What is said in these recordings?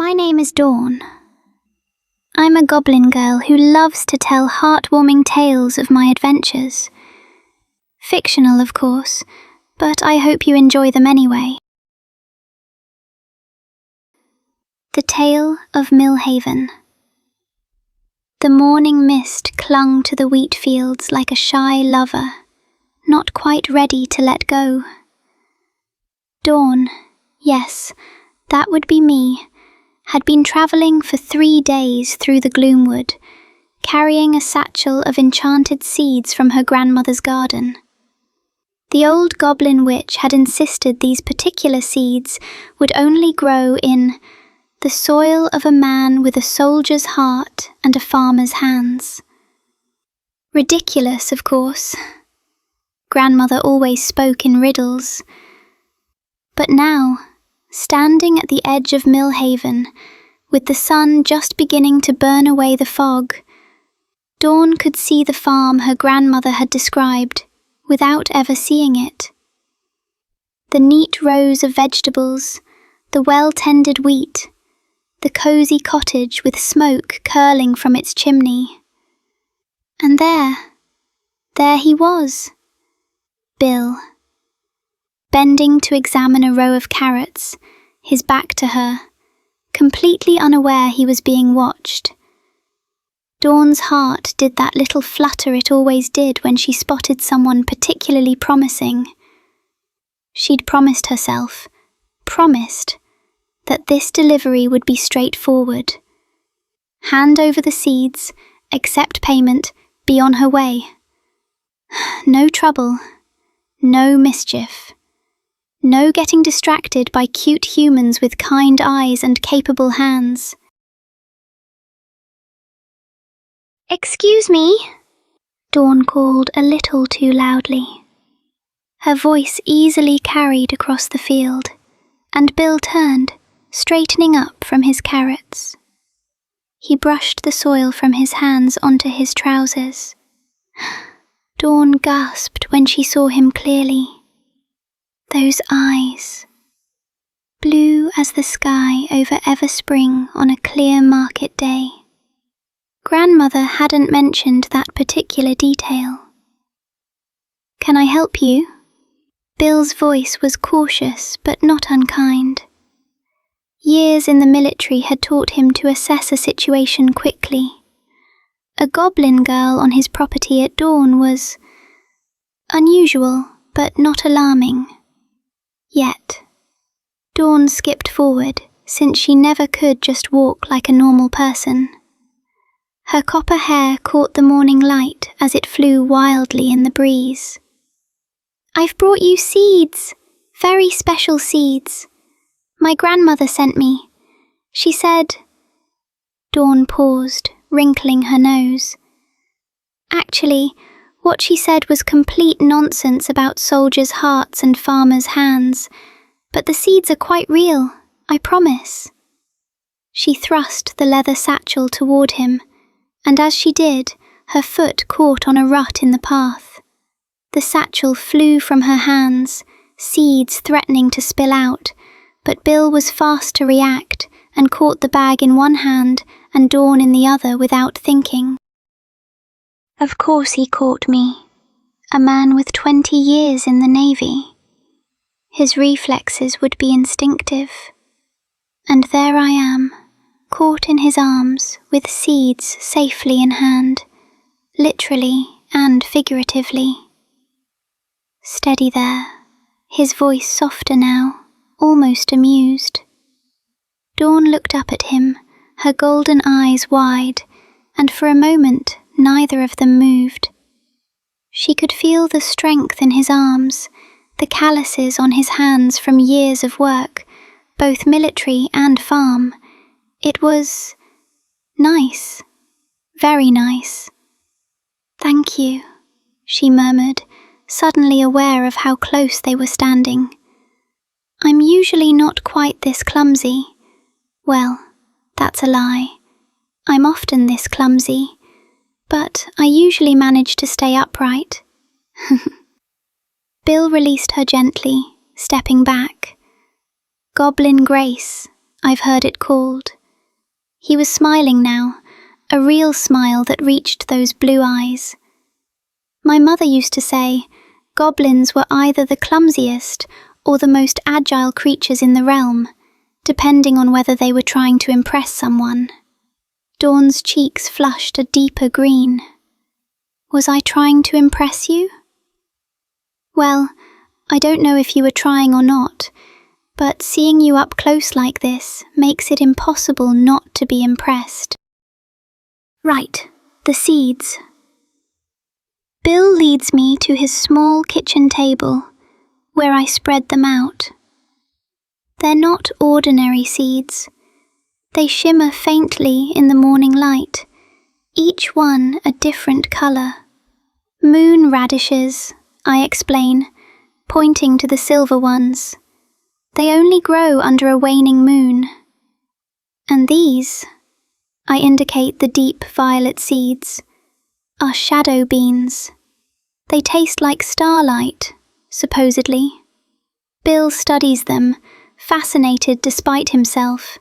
My name is Dawn. I'm a goblin girl who loves to tell heartwarming tales of my adventures. Fictional, of course, but I hope you enjoy them anyway. The Tale of Millhaven. The morning mist clung to the wheat fields like a shy lover, not quite ready to let go. Dawn, yes, that would be me, had been travelling for 3 days through the gloomwood, carrying a satchel of enchanted seeds from her grandmother's garden. The old goblin witch had insisted these particular seeds would only grow in the soil of a man with a soldier's heart and a farmer's hands. Ridiculous, of course. Grandmother always spoke in riddles. But now, standing at the edge of Millhaven, with the sun just beginning to burn away the fog, Dawn could see the farm her grandmother had described without ever seeing it. The neat rows of vegetables, the well-tended wheat, the cosy cottage with smoke curling from its chimney. And there he was, Bill, bending to examine a row of carrots, his back to her, completely unaware he was being watched. Dawn's heart did that little flutter it always did when she spotted someone particularly promising. She'd promised herself, that this delivery would be straightforward. Hand over the seeds, accept payment, be on her way. No trouble, no mischief. No getting distracted by cute humans with kind eyes and capable hands. "Excuse me," Dawn called a little too loudly. Her voice easily carried across the field, and Bill turned, straightening up from his carrots. He brushed the soil from his hands onto his trousers. Dawn gasped when she saw him clearly. Those eyes, blue as the sky over Everspring on a clear market day. Grandmother hadn't mentioned that particular detail. "Can I help you?" Bill's voice was cautious but not unkind. Years in the military had taught him to assess a situation quickly. A goblin girl on his property at dawn was unusual but not alarming. Yet, Dawn skipped forward, since she never could just walk like a normal person. Her copper hair caught the morning light as it flew wildly in the breeze. "I've brought you seeds, very special seeds. My grandmother sent me. She said..." Dawn paused, wrinkling her nose. Actually, what she said was complete nonsense about soldiers' hearts and farmers' hands, but the seeds are quite real, I promise. She thrust the leather satchel toward him, and as she did, her foot caught on a rut in the path. The satchel flew from her hands, seeds threatening to spill out, but Bill was fast to react and caught the bag in one hand and Dawn in the other without thinking. Of course he caught me, a man with 20 years in the Navy. His reflexes would be instinctive. And there I am, caught in his arms with seeds safely in hand, literally and figuratively. Steady there, his voice softer now, almost amused. Dawn looked up at him, her golden eyes wide, and for a moment neither of them moved. She could feel the strength in his arms, the calluses on his hands from years of work, both military and farm. It was nice, very nice. "Thank you," she murmured, suddenly aware of how close they were standing. "I'm usually not quite this clumsy. Well, that's a lie. I'm often this clumsy, but I usually manage to stay upright." Bill released her gently, stepping back. Goblin grace, I've heard it called. He was smiling now, a real smile that reached those blue eyes. My mother used to say, goblins were either the clumsiest or the most agile creatures in the realm, depending on whether they were trying to impress someone. Dawn's cheeks flushed a deeper green. Was I trying to impress you? Well, I don't know if you were trying or not, but seeing you up close like this makes it impossible not to be impressed. Right, the seeds. Bill leads me to his small kitchen table, where I spread them out. They're not ordinary seeds. They shimmer faintly in the morning light, each one a different colour. Moon radishes, I explain, pointing to the silver ones. They only grow under a waning moon. And these, I indicate the deep violet seeds, are shadow beans. They taste like starlight, supposedly. Bill studies them, fascinated despite himself.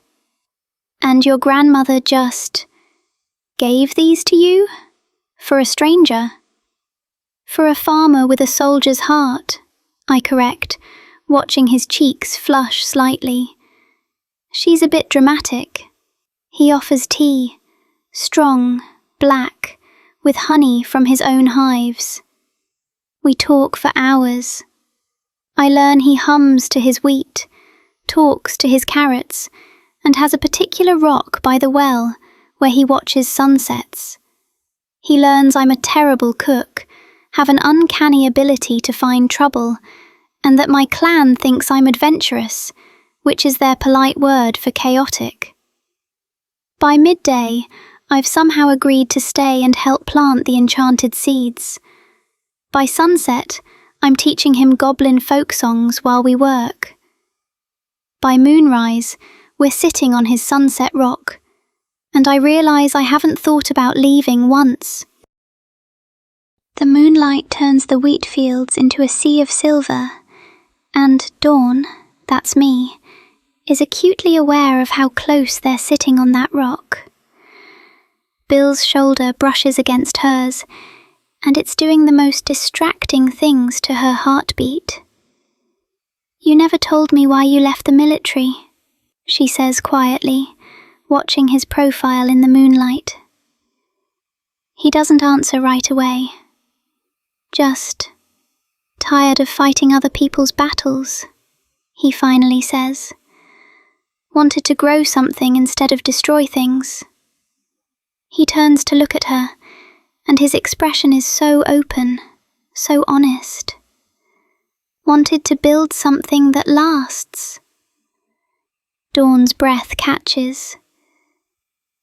And your grandmother just gave these to you? For a stranger? For a farmer with a soldier's heart, I correct, watching his cheeks flush slightly. She's a bit dramatic. He offers tea, strong, black, with honey from his own hives. We talk for hours. I learn he hums to his wheat, talks to his carrots, and has a particular rock by the well where he watches sunsets. He learns I'm a terrible cook, have an uncanny ability to find trouble, and that my clan thinks I'm adventurous, which is their polite word for chaotic. By midday, I've somehow agreed to stay and help plant the enchanted seeds. By sunset, I'm teaching him goblin folk songs while we work. By moonrise, we're sitting on his sunset rock, and I realise I haven't thought about leaving once. The moonlight turns the wheat fields into a sea of silver, and Dawn, that's me, is acutely aware of how close they're sitting on that rock. Bill's shoulder brushes against hers, and it's doing the most distracting things to her heartbeat. You never told me why you left the military, she says quietly, watching his profile in the moonlight. He doesn't answer right away. Just tired of fighting other people's battles, he finally says. Wanted to grow something instead of destroy things. He turns to look at her, and his expression is so open, so honest. Wanted to build something that lasts. Dawn's breath catches.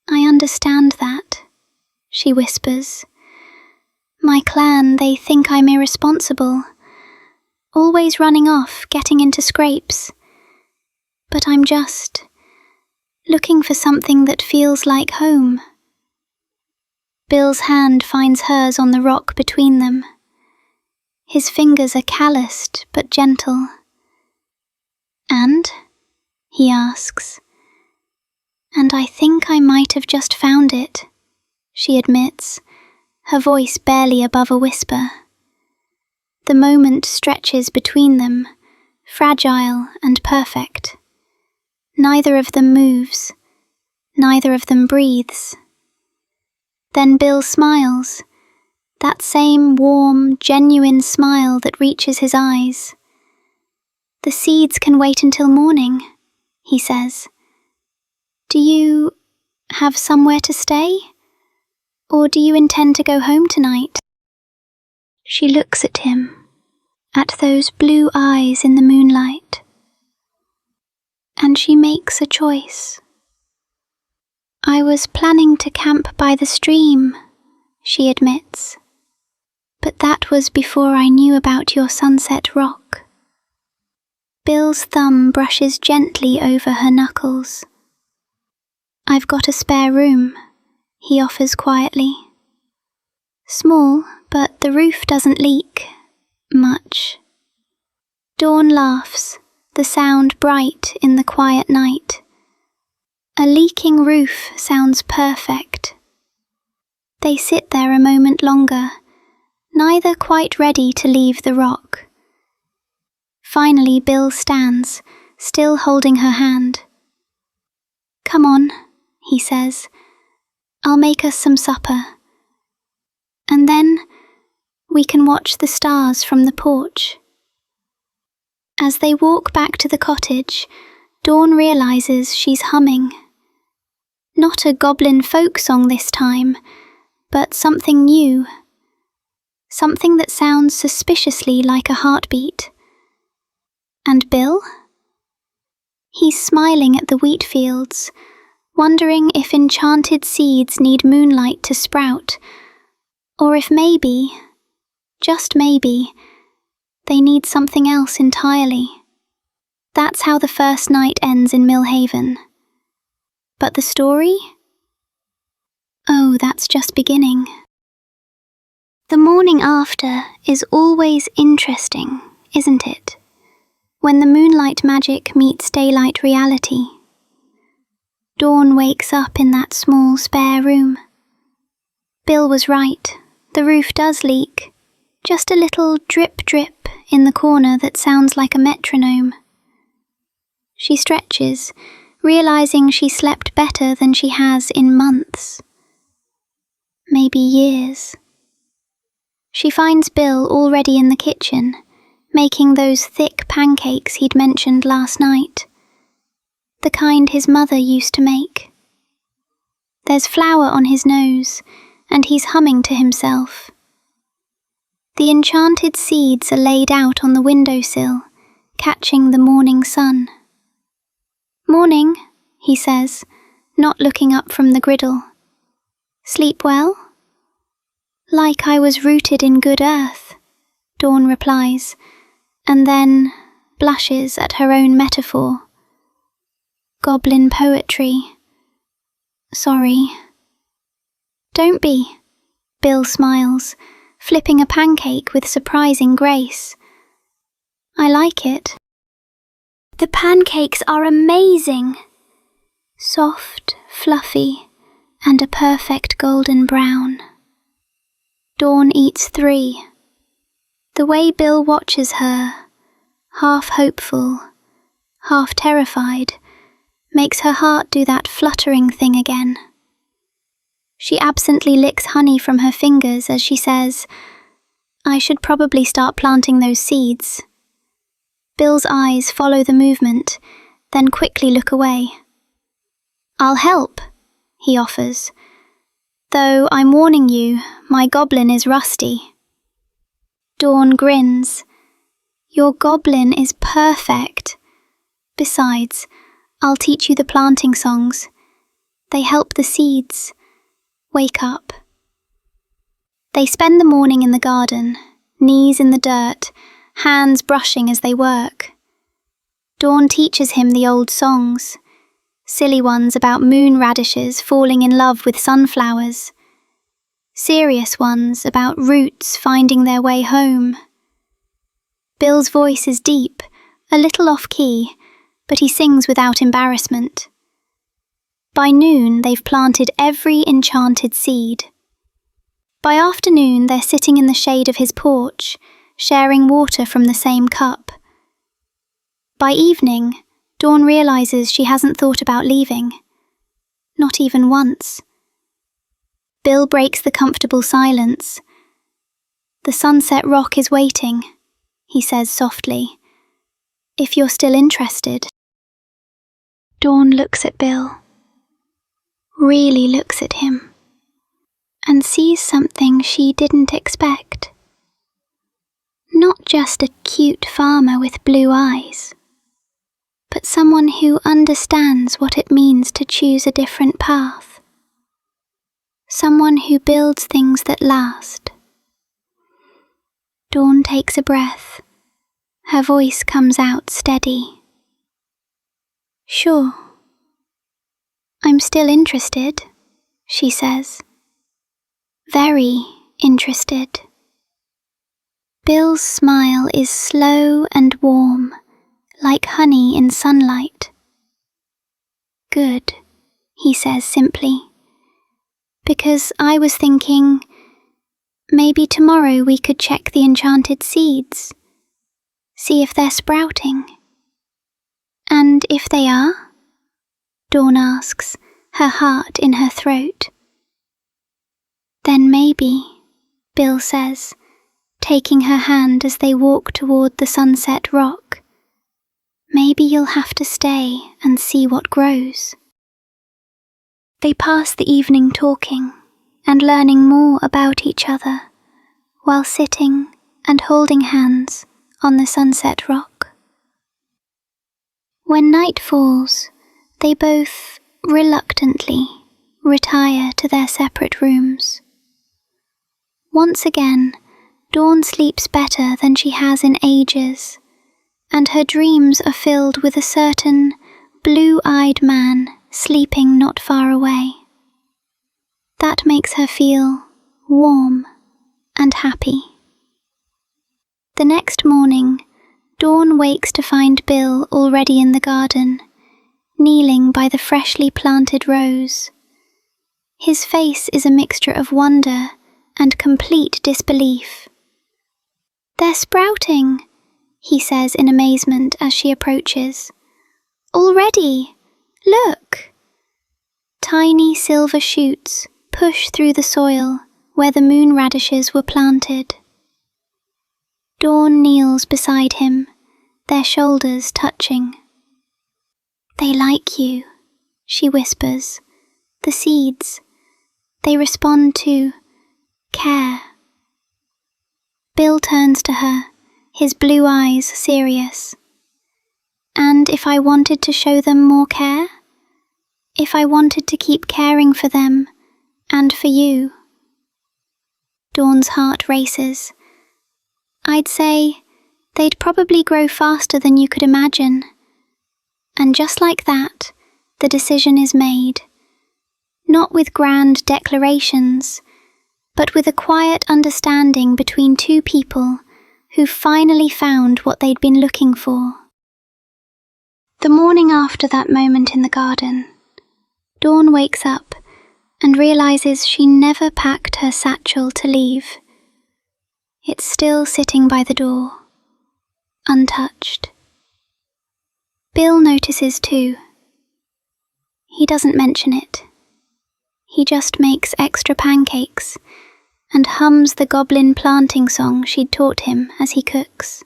I understand that, she whispers. My clan, they think I'm irresponsible, always running off, getting into scrapes. But I'm just looking for something that feels like home. Bill's hand finds hers on the rock between them. His fingers are calloused but gentle. And? He asks. And I think I might have just found it, she admits, her voice barely above a whisper. The moment stretches between them, fragile and perfect. Neither of them moves, neither of them breathes. Then Bill smiles, that same warm, genuine smile that reaches his eyes. The seeds can wait until morning, he says. Do you have somewhere to stay? Or do you intend to go home tonight? She looks at him, at those blue eyes in the moonlight. And she makes a choice. I was planning to camp by the stream, she admits. But that was before I knew about your sunset rock. Bill's thumb brushes gently over her knuckles. I've got a spare room, he offers quietly. Small, but the roof doesn't leak much. Dawn laughs, the sound bright in the quiet night. A leaking roof sounds perfect. They sit there a moment longer, neither quite ready to leave the rock. Finally, Bill stands, still holding her hand. "Come on," he says. "I'll make us some supper. And then we can watch the stars from the porch." As they walk back to the cottage, Dawn realizes she's humming. Not a goblin folk song this time, but something new. Something that sounds suspiciously like a heartbeat. And Bill? He's smiling at the wheat fields, wondering if enchanted seeds need moonlight to sprout, or if maybe, just maybe, they need something else entirely. That's how the first night ends in Millhaven. But the story? Oh, that's just beginning. The morning after is always interesting, isn't it? When the moonlight magic meets daylight reality. Dawn wakes up in that small spare room. Bill was right, the roof does leak. Just a little drip drip in the corner that sounds like a metronome. She stretches, realizing she slept better than she has in months. Maybe years. She finds Bill already in the kitchen, making those thick pancakes he'd mentioned last night. The kind his mother used to make. There's flour on his nose, and he's humming to himself. The enchanted seeds are laid out on the windowsill, catching the morning sun. "Morning," he says, not looking up from the griddle. "Sleep well?" "Like I was rooted in good earth," Dawn replies, and then blushes at her own metaphor. Goblin poetry. Sorry. "Don't be," Bill smiles, flipping a pancake with surprising grace. "I like it." "The pancakes are amazing!" Soft, fluffy, and a perfect golden brown. Dawn eats 3. The way Bill watches her, half hopeful, half terrified, makes her heart do that fluttering thing again. She absently licks honey from her fingers as she says, "I should probably start planting those seeds." Bill's eyes follow the movement, then quickly look away. "I'll help," he offers. "Though I'm warning you, my goblin is rusty." Dawn grins. "Your goblin is perfect. Besides, I'll teach you the planting songs. They help the seeds wake up." They spend the morning in the garden, knees in the dirt, hands brushing as they work. Dawn teaches him the old songs, silly ones about moon radishes falling in love with sunflowers, serious ones about roots finding their way home. Bill's voice is deep, a little off-key, but he sings without embarrassment. By noon, they've planted every enchanted seed. By afternoon, they're sitting in the shade of his porch, sharing water from the same cup. By evening, Dawn realizes she hasn't thought about leaving. Not even once. Bill breaks the comfortable silence. "The Sunset Rock is waiting," he says softly. "If you're still interested." Dawn looks at Bill. Really looks at him. And sees something she didn't expect. Not just a cute farmer with blue eyes, but someone who understands what it means to choose a different path. Someone who builds things that last. Dawn takes a breath. Her voice comes out steady. "Sure. I'm still interested," she says. Very interested. Bill's smile is slow and warm, like honey in sunlight. "Good," he says simply. Because I was thinking, maybe tomorrow we could check the enchanted seeds, see if they're sprouting. And if they are? Dawn asks, her heart in her throat. Then maybe, Bill says, taking her hand as they walk toward the sunset rock, maybe you'll have to stay and see what grows. They pass the evening talking and learning more about each other while sitting and holding hands on the sunset rock. When night falls, they both reluctantly retire to their separate rooms. Once again, Dawn sleeps better than she has in ages, and her dreams are filled with a certain blue-eyed man sleeping not far away. That makes her feel warm and happy. The next morning, Dawn wakes to find Bill already in the garden, kneeling by the freshly planted rose. His face is a mixture of wonder and complete disbelief. "They're sprouting," he says in amazement as she approaches. "Already! Look!" Tiny silver shoots push through the soil where the moon radishes were planted. Dawn kneels beside him, their shoulders touching. "They like you," she whispers. "The seeds. They respond to care." Bill turns to her, his blue eyes serious. "And if I wanted to show them more care? If I wanted to keep caring for them and for you?" Dawn's heart races. "I'd say they'd probably grow faster than you could imagine." And just like that, the decision is made. Not with grand declarations, but with a quiet understanding between two people who've finally found what they'd been looking for. The morning after that moment in the garden, Dawn wakes up and realizes she never packed her satchel to leave. It's still sitting by the door, untouched. Bill notices too. He doesn't mention it. He just makes extra pancakes and hums the Goblin planting song she'd taught him as he cooks.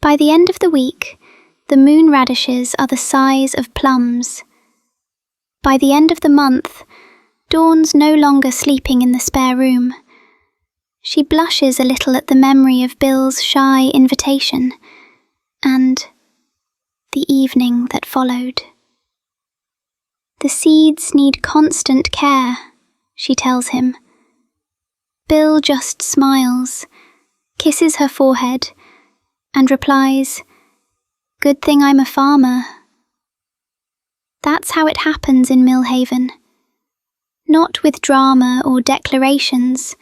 By the end of the week, the moon radishes are the size of plums. By the end of the month, Dawn's no longer sleeping in the spare room. She blushes a little at the memory of Bill's shy invitation and the evening that followed. "The seeds need constant care," she tells him. Bill just smiles, kisses her forehead, and replies, "Good thing I'm a farmer." That's how it happens in Millhaven. Not with drama or declarations,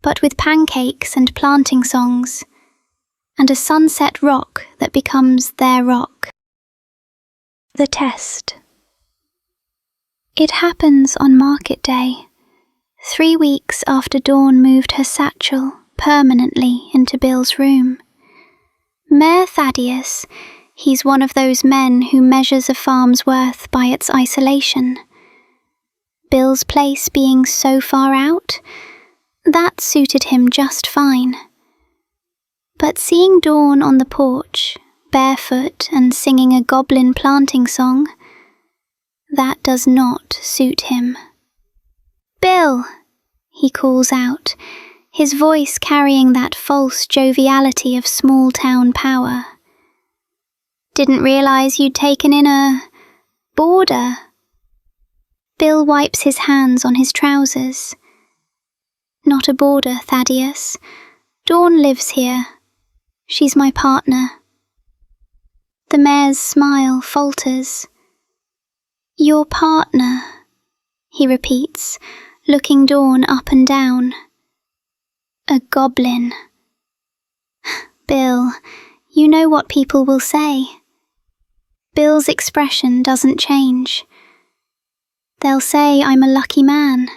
but with pancakes and planting songs, and a sunset rock that becomes their rock. The test. It happens on market day, 3 weeks after Dawn moved her satchel permanently into Bill's room. Mayor Thaddeus, he's one of those men who measures a farm's worth by its isolation. Bill's place being so far out, that suited him just fine. But seeing Dawn on the porch, barefoot and singing a Goblin planting song, that does not suit him. "Bill!" he calls out, his voice carrying that false joviality of small-town power. "Didn't realize you'd taken in a boarder." Bill wipes his hands on his trousers. "Not a boarder, Thaddeus. Dawn lives here. She's my partner." The mayor's smile falters. "Your partner," he repeats, looking Dawn up and down. "A goblin." "Bill, you know what people will say." Bill's expression doesn't change, They'll say I'm a lucky man.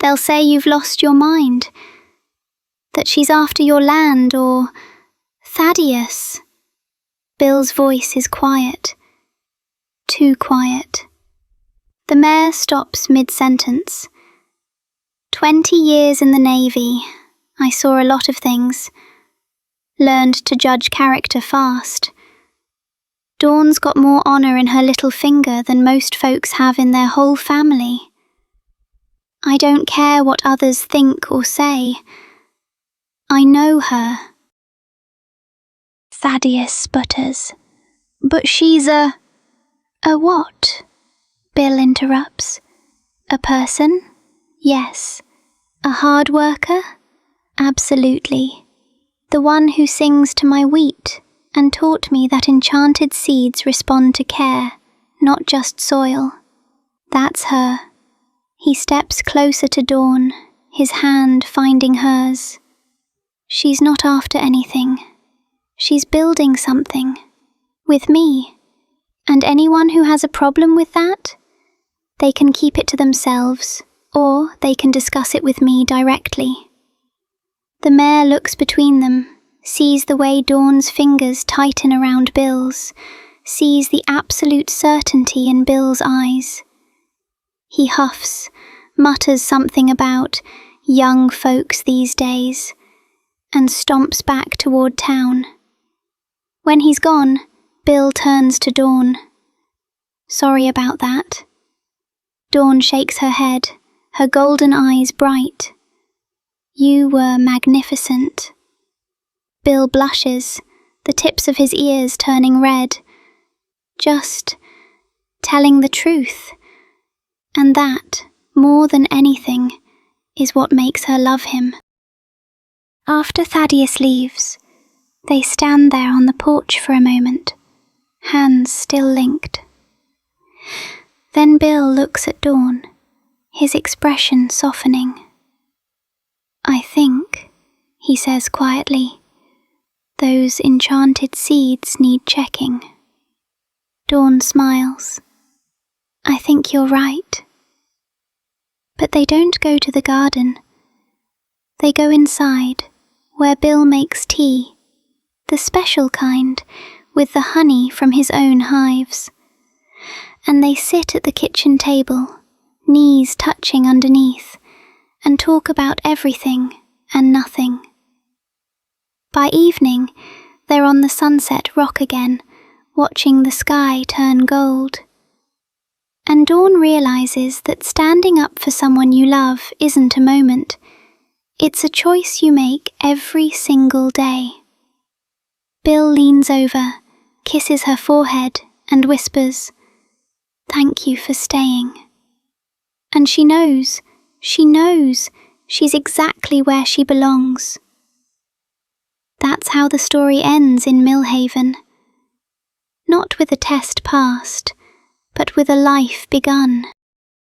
They'll say you've lost your mind, that she's after your land, or Thaddeus. Bill's voice is quiet. Too quiet. The mayor stops mid-sentence. 20 years in the Navy, I saw a lot of things. Learned to judge character fast. Dawn's got more honour in her little finger than most folks have in their whole family. I don't care what others think or say. I know her. Thaddeus sputters. But she's a what? Bill interrupts. A person? Yes. A hard worker? Absolutely. The one who sings to my wheat and taught me that enchanted seeds respond to care, not just soil. That's her. He steps closer to Dawn, his hand finding hers. She's not after anything. She's building something. With me. And anyone who has a problem with that, they can keep it to themselves, or they can discuss it with me directly. The mayor looks between them, sees the way Dawn's fingers tighten around Bill's, sees the absolute certainty in Bill's eyes. He huffs, mutters something about young folks these days, and stomps back toward town. When he's gone, Bill turns to Dawn. Sorry about that. Dawn shakes her head, her golden eyes bright. You were magnificent. Bill blushes, the tips of his ears turning red. Just telling the truth. And that, more than anything, is what makes her love him. After Thaddeus leaves, they stand there on the porch for a moment, hands still linked. Then Bill looks at Dawn, his expression softening. I think, he says quietly, those enchanted seeds need checking. Dawn smiles. I think you're right. But they don't go to the garden. They go inside, where Bill makes tea, the special kind, with the honey from his own hives. And they sit at the kitchen table, knees touching underneath, and talk about everything and nothing. By evening, they're on the Sunset Rock again, watching the sky turn gold. And Dawn realizes that standing up for someone you love isn't a moment. It's a choice you make every single day. Bill leans over, kisses her forehead, and whispers, "Thank you for staying." And she knows she's exactly where she belongs. That's how the story ends in Millhaven. Not with a test passed, but with a life begun.